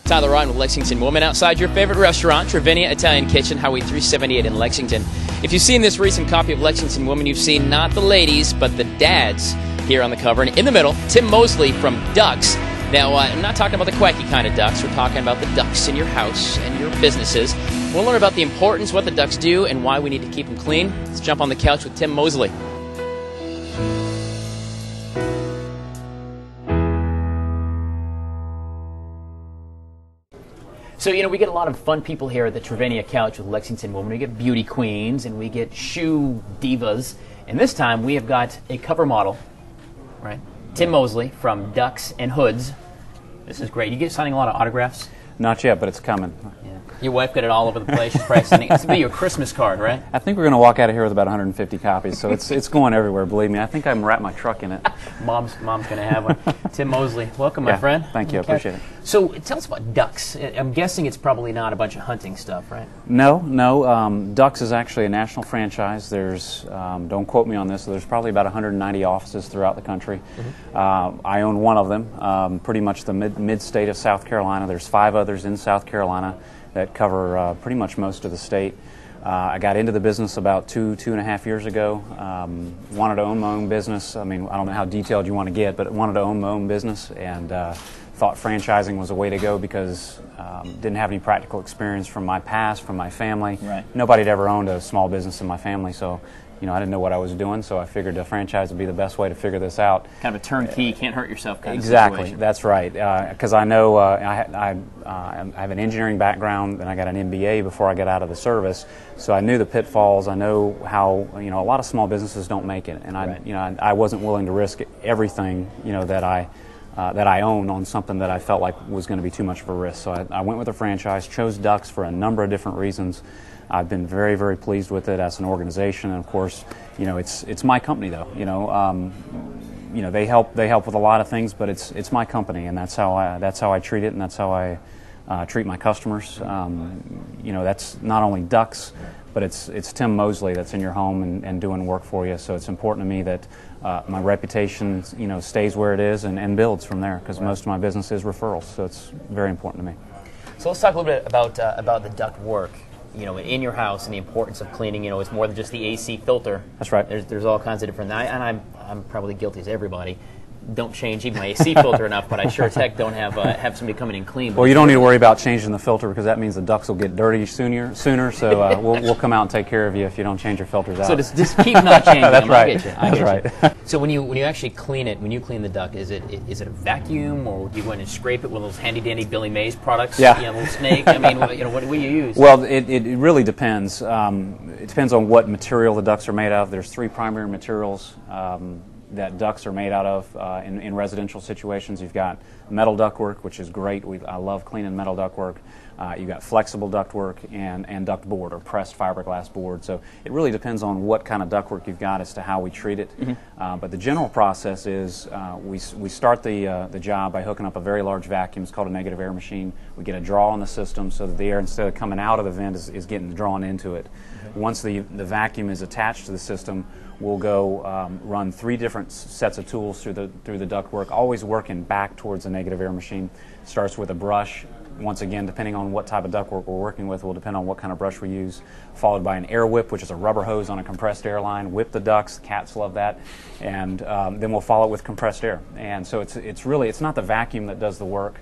Tyler Ryan with Lexington Woman outside your favorite restaurant, Trevinia Italian Kitchen, Highway 378 in Lexington. If you've seen this recent copy of Lexington Woman, you've seen not the ladies, but the dads here on the cover. And in the middle, Tim Mozie from Ducks. Now, I'm not talking about the quacky kind of ducks. We're talking about the ducks in your house and your businesses. We'll learn about the importance, what the ducks do, and why we need to keep them clean. Let's jump on the couch with Tim Mozie. So, we get a lot of fun people here at the Trevinia Couch with Lexington Woman. We get beauty queens and we get shoe divas. And this time we have got a cover model, right? Tim Mozie from Ducks and Hoods. This is great. You get signing a lot of autographs? Not yet, but it's coming. Yeah. Your wife got it all over the place. She's probably sending it. This will be your Christmas card, right? I think we're going to walk out of here with about 150 copies, so it's going everywhere, believe me. I think I can wrap my truck in it. Mom's going to have one. Tim Mozie, welcome, my friend. Thank you. I appreciate it. So tell us about Ducks. I'm guessing it's probably not a bunch of hunting stuff, right? No. Ducks is actually a national franchise. There's, don't quote me on this, there's probably about 190 offices throughout the country. Mm-hmm. I own one of them, pretty much the mid-state of South Carolina. There's 5 others in South Carolina that cover pretty much most of the state. I got into the business about two and a half years ago. Wanted to own my own business. I mean, I don't know how detailed you want to get, but wanted to own my own business, and thought franchising was a way to go because didn't have any practical experience from my past, from my family. Right. Nobody had ever owned a small business in my family, so I didn't know what I was doing, so I figured a franchise would be the best way to figure this out. Kind of a turnkey, can't hurt yourself kind exactly, of situation. That's right. Because I know I have an engineering background, and I got an MBA before I got out of the service, so I knew the pitfalls. I know how a lot of small businesses don't make it, and I wasn't willing to risk everything that I own on something that I felt like was going to be too much of a risk. So I went with a franchise, chose Ducks for a number of different reasons. I've been very, very pleased with it as an organization, and of course, it's my company though. They help with a lot of things, but it's my company, and that's how I treat it, and that's how I treat my customers. That's not only Ducks, but it's Tim Mozie that's in your home and doing work for you. So it's important to me that my reputation stays where it is and builds from there, because most of my business is referrals. So it's very important to me. So let's talk a little bit about the duct work. In your house and the importance of cleaning. It's more than just the AC filter. That's right. There's all kinds of different. And I'm probably guilty as everybody. Don't change even my AC filter enough, but I sure as heck don't have somebody come in and clean. Well, you don't need to worry about changing the filter, because that means the ducts will get dirty sooner. So we'll come out and take care of you if you don't change your filters out. So just keep not changing That's them. right. I get you. Right. So when you actually clean it, when you clean the duct, is it a vacuum, or do you go in and scrape it with those handy dandy Billy Mays products? Yeah. Little snake. I mean, what do you use? Well, it really depends. It depends on what material the ducts are made of. There's 3 primary materials that ducts are made out of in residential situations. You've got metal ductwork, which is great. I love cleaning metal ductwork. You've got flexible ductwork and duct board, or pressed fiberglass board. So it really depends on what kind of ductwork you've got as to how we treat it. Mm-hmm. But the general process is we start the job by hooking up a very large vacuum. It's called a negative air machine. We get a draw on the system so that the air, instead of coming out of the vent, is getting drawn into it. Mm-hmm. Once the vacuum is attached to the system, we'll go run 3 different sets of tools through the ductwork, always working back towards the negative air machine. Starts with a brush. Once again, depending on what type of ductwork we're working with, will depend on what kind of brush we use. Followed by an air whip, which is a rubber hose on a compressed air line. Whip the ducts. Cats love that. And then we'll follow it with compressed air. And so it's not the vacuum that does the work.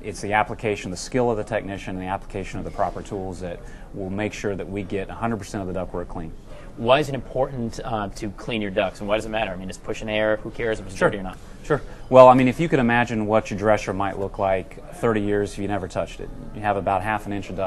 It's the application, the skill of the technician, and the application of the proper tools that will make sure that we get 100% of the ductwork clean. Why is it important to clean your ducts, and why does it matter? I mean, just pushing air, who cares if it's dirty or not? Sure. Well, I mean, if you could imagine what your dresser might look like 30 years if you never touched it. You have about half an inch of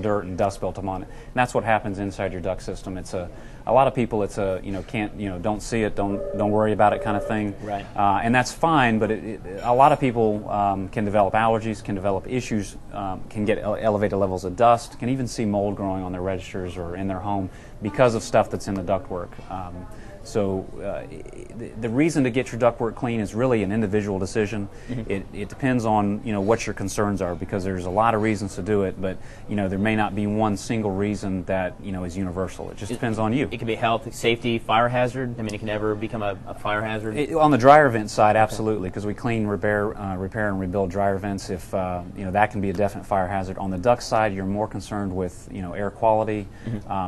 dirt and dust built up on it. And that's what happens inside your duct system. It's a lot of people, it's don't see it, don't worry about it kind of thing. Right. And that's fine, but a lot of people can develop allergies, can develop issues, can get elevated levels of dust, can even see mold growing on their registers or in their home because of stuff that's in the ductwork. So the reason to get your ductwork clean is really an individual decision. It depends on what your concerns are, because there's a lot of reasons to do it, but there may not be one single reason that is universal. It just depends on you. It could be health, safety, fire hazard. I mean, it can never become a fire hazard. On the dryer vent side, absolutely, because we clean, repair, and rebuild dryer vents. If that can be a definite fire hazard. On the duct side, you're more concerned with air quality.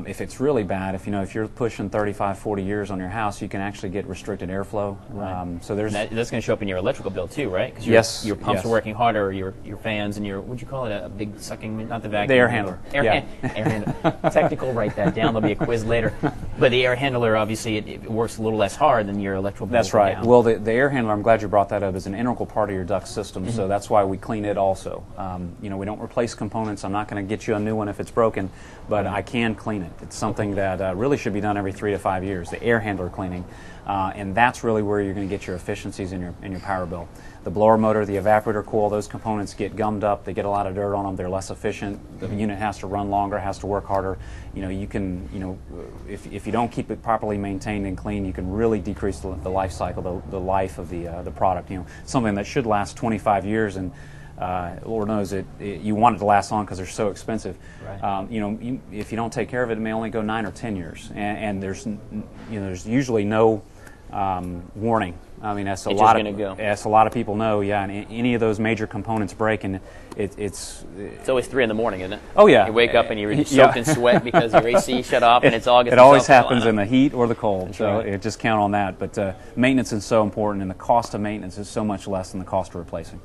If it's really bad, if you're pushing 35, 40 years on your house, you can actually get restricted airflow. Right. So that's going to show up in your electrical bill too, right? Because your pumps are working harder, your fans, and what'd you call it? A big sucking, not the vacuum. The air handler. Air handler. Technical, write that down. There'll be a quiz later. But the air handler, obviously, it works a little less hard than your electrical bill. That's right. Down. Well, the air handler, I'm glad you brought that up, is an integral part of your duct system, so that's why we clean it also. We don't replace components. I'm not going to get you a new one if it's broken, but I can clean it. It's something that really should be done every 3 to 5 years, the air handler cleaning. And that's really where you're going to get your efficiencies in your power bill. The blower motor, the evaporator coil, those components get gummed up. They get a lot of dirt on them. They're less efficient. The unit has to run longer, has to work harder. You can, if you don't keep it properly maintained and clean, you can really decrease the life cycle, the life of the product. Something that should last 25 years, and Lord knows you want it to last long because they're so expensive. Right. If you don't take care of it, it may only go 9 or 10 years, and there's usually no warning. I mean, as a lot of people know, yeah. And any of those major components break, and it's always 3 in the morning, isn't it? Oh yeah. You wake up and you're soaked in sweat because your AC shut off, and it's August. It always happens in the heat or the cold. That's so right. just count on that. But maintenance is so important, and the cost of maintenance is so much less than the cost of replacing.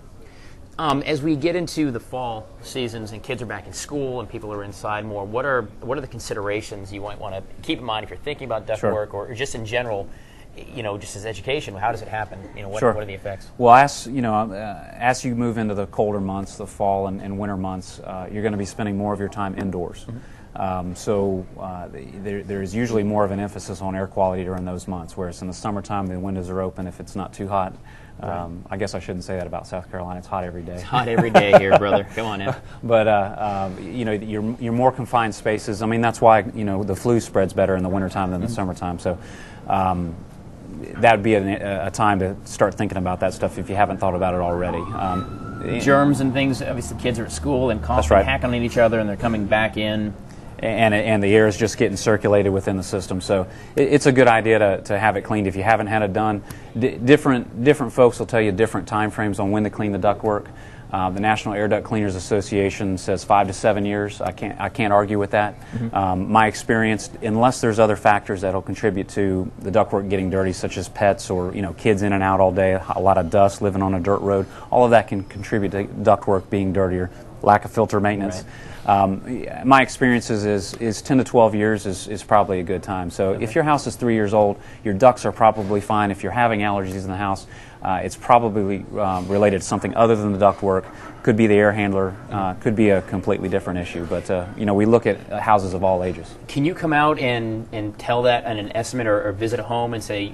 As we get into the fall seasons and kids are back in school and people are inside more, what are the considerations you might want to keep in mind if you're thinking about ductwork or just in general? Just as education, how does it happen? What are the effects? Well, as you move into the colder months, the fall and winter months, you're going to be spending more of your time indoors. There is usually more of an emphasis on air quality during those months, whereas in the summertime the windows are open if it's not too hot. Right. I guess I shouldn't say that about South Carolina. It's hot every day. It's hot every day here, brother. Come on now. But you're more confined spaces. I mean, that's why the flu spreads better in the wintertime than the summertime. So that would be a time to start thinking about that stuff if you haven't thought about it already. Germs and things. Obviously, kids are at school and coughing, hacking at each other, and they're coming back in. And the air is just getting circulated within the system. So it's a good idea to have it cleaned. If you haven't had it done, different folks will tell you different time frames on when to clean the ductwork. The National Air Duct Cleaners Association says 5 to 7 years. I can't argue with that. My experience, unless there's other factors that'll contribute to the ductwork getting dirty, such as pets or kids in and out all day, a lot of dust, living on a dirt road, all of that can contribute to ductwork being dirtier. Lack of filter maintenance. Right. My experience is 10 to 12 years is probably a good time. So if your house is 3 years old, your ducts are probably fine. If you're having allergies in the house, it's probably related to something other than the ductwork. Could be the air handler, could be a completely different issue. But we look at houses of all ages. Can you come out and tell that in an estimate or visit a home and say,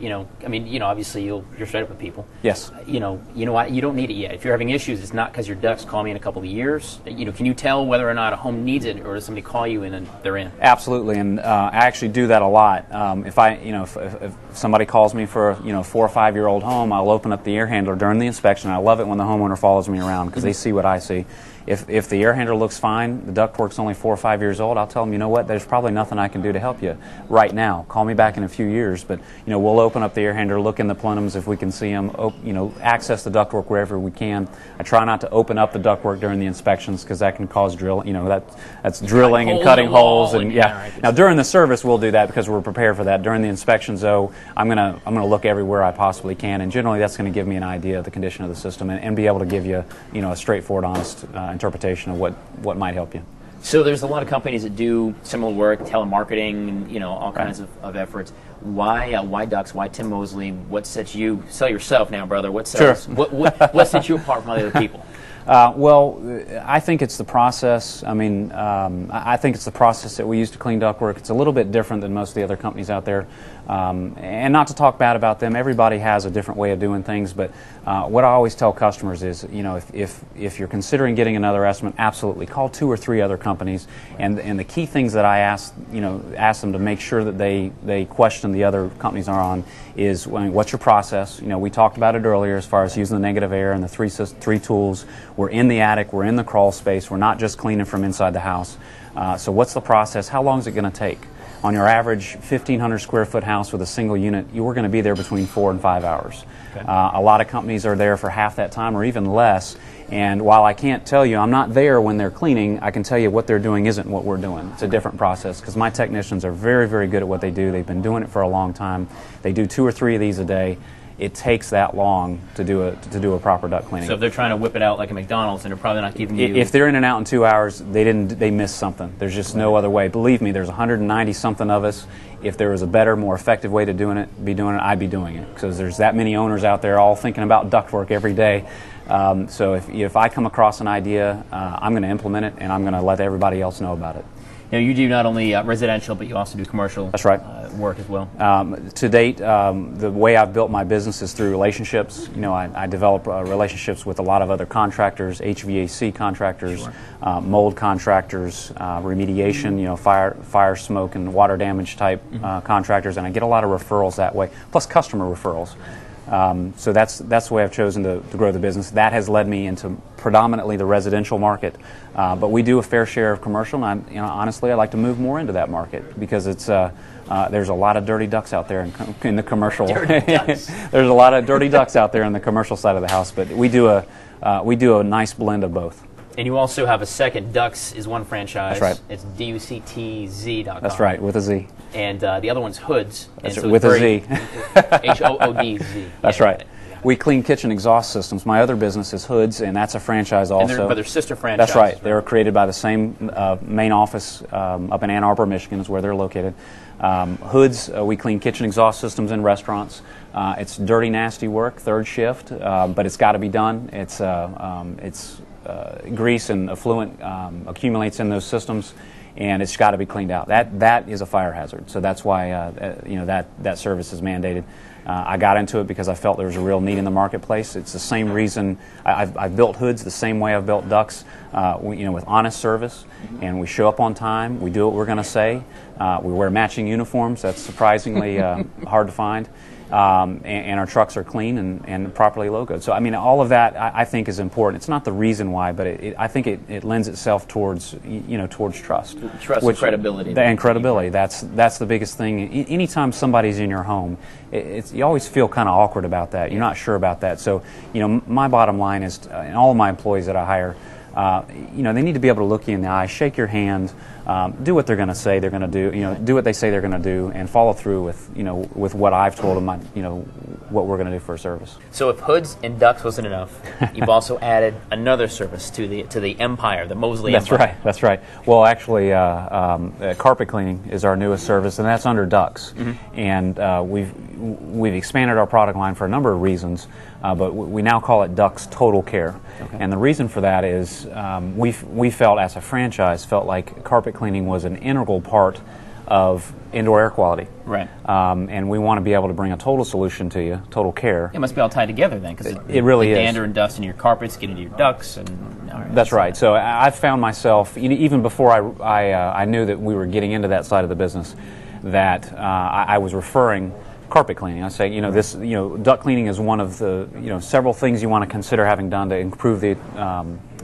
obviously you're straight up with people. Yes. You know what, you don't need it yet. If you're having issues, it's not because your ducts, call me in a couple of years. Can you tell whether or not a home needs it, or does somebody call you and then they're in? Absolutely, and I actually do that a lot. If somebody calls me for a 4 or 5 year old home, I'll open up the air handler during the inspection. I love it when the homeowner follows me around because they see what I see. If the air handler looks fine, the ductwork's only 4 or 5 years old, I'll tell them, there's probably nothing I can do to help you right now. Call me back in a few years, but we'll open up the air handler, look in the plenums if we can see them, access the ductwork wherever we can. I try not to open up the ductwork during the inspections because that can cause that's drilling and cutting holes and Now during the service we'll do that because we're prepared for that. During the inspections though, I'm gonna look everywhere I possibly can, and generally that's going to give me an idea of the condition of the system and be able to give you a straightforward, honest interpretation of what might help you. So there's a lot of companies that do similar work, telemarketing, and all kinds of efforts. Why ducts? Why Tim Mozie? What sets you? Sell yourself now, brother. What sets? Sure. What sets you apart from other people? I think it's the process. I think it's the process that we use to clean ductwork. It's a little bit different than most of the other companies out there. And not to talk bad about them, everybody has a different way of doing things, but what I always tell customers is, if you're considering getting another estimate, absolutely call 2 or 3 other companies. And the key things that I ask them to make sure that they question the other companies are on is, what's your process? We talked about it earlier as far as using the negative air and the three tools. We're in the attic, we're in the crawl space, we're not just cleaning from inside the house. So what's the process? How long is it going to take? On your average 1,500 square foot house with a single unit, you're going to be there between 4 and 5 hours. Okay. A lot of companies are there for half that time or even less. And while I can't tell you, I'm not there when they're cleaning, I can tell you what they're doing isn't what we're doing. It's a different process because my technicians are very, very good at what they do. They've been doing it for a long time. They do 2 or 3 of these a day. It takes that long to do a proper duct cleaning. So if they're trying to whip it out like a McDonald's, and they're probably not giving you... If they're in and out in 2 hours, they missed something. There's just no other way. Believe me, there's 190 something of us. If there was a better, more effective way to I'd be doing it. Because there's that many owners out there all thinking about ductwork every day. So if I come across an idea, I'm going to implement it, and I'm going to let everybody else know about it. Now, you do not only residential, but you also do commercial. That's right. Work as well. To date, the way I've built my business is through relationships. I develop relationships with a lot of other contractors, HVAC contractors, sure. Mold contractors, remediation, fire, smoke, and water damage type contractors, and I get a lot of referrals that way, plus customer referrals. So that's the way I've chosen to grow the business. That has led me into predominantly the residential market, but we do a fair share of commercial. And honestly, I'd like to move more into that market because it's there's a lot of dirty ducks out there in the commercial. There's a lot of dirty ducks out there in the commercial side of the house, but we do a nice blend of both. And you also have a second. Ducks is one franchise. That's right. It's DUCTZ.com. That's right, with a Z. And the other one's Hoods. That's right, with a Z. HOODZ. That's right. Yeah. We clean kitchen exhaust systems. My other business is Hoods, and that's a franchise also. But they're sister franchises. That's right. They were created by the same main office up in Ann Arbor, Michigan, is where they're located. Hoods, we clean kitchen exhaust systems in restaurants. It's dirty, nasty work, third shift, but it's got to be done. It's grease and effluent accumulates in those systems, and it's got to be cleaned out. That is a fire hazard, so that's why that service is mandated. I got into it because I felt there was a real need in the marketplace. It's the same reason I've built Hoods the same way I've built ducts, with honest service, and we show up on time. We do what we're going to say. We wear matching uniforms. That's surprisingly hard to find. And our trucks are clean and properly logoed. So, all of that I think is important. It's not the reason why, but I think it lends itself towards trust. Trust and credibility. And credibility. That's the biggest thing. Anytime somebody's in your home, you always feel kind of awkward about that. You're not sure about that. So, my bottom line is, and all of my employees that I hire, they need to be able to look you in the eye, shake your hand, do what they're going to say they're going to do, do what they say they're going to do, and follow through with what I've told them, what we're going to do for a service. So if Hoods and Ducks wasn't enough, you've also added another service to the empire, the Mosley Empire. That's right. Well, actually, carpet cleaning is our newest service, and that's under Ducks. Mm-hmm. And we've expanded our product line for a number of reasons, but we now call it Ducks Total Care. Okay. And the reason for that is we felt, as a franchise, like carpet cleaning was an integral part of indoor air quality. Right. And we want to be able to bring a total solution to you, total care. It must be all tied together then, because it really is. Dander and dust in your carpets get into your ducts. That's right. So I've found myself, even before I knew that we were getting into that side of the business, that I was referring carpet cleaning. I say, duct cleaning is one of the, several things you want to consider having done to improve the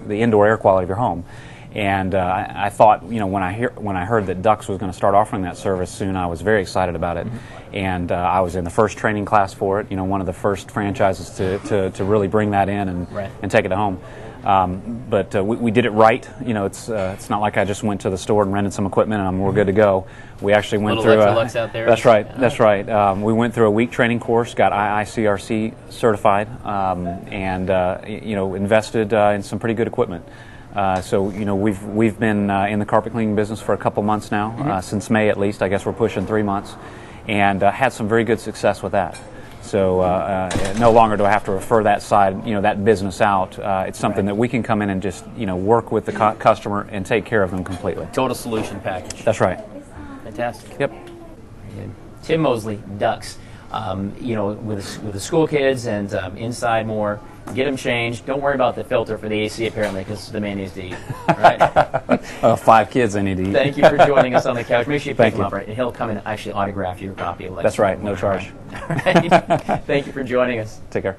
indoor air quality of your home. And I thought, when I heard that Ducks was going to start offering that service soon, I was very excited about it. Mm-hmm. And I was in the first training class for it. One of the first franchises to really bring that in and take it home. But we did it right. It's not like I just went to the store and rented some equipment and we're good to go. We actually went through. Electrolux out there. That's right. That's right. We went through a week training course, got IICRC certified, and invested in some pretty good equipment. So we've been in the carpet cleaning business for a couple months now, mm-hmm. Since May at least. I guess we're pushing 3 months, and had some very good success with that. So no longer do I have to refer that side, that business out. It's something that we can come in and just, work with the customer and take care of them completely. Total solution package. That's right. Fantastic. Yep. Tim Mozie, ducks. You know, with the school kids and inside more. Get them changed. Don't worry about the filter for the AC apparently, because the man needs to eat. Right? 5 kids I need to eat. Thank you for joining us on the couch. Make sure you pick Thank him you. up, right? And he'll come and actually autograph your copy of Lexington. That's right. No charge. Right. Thank you for joining us. Take care.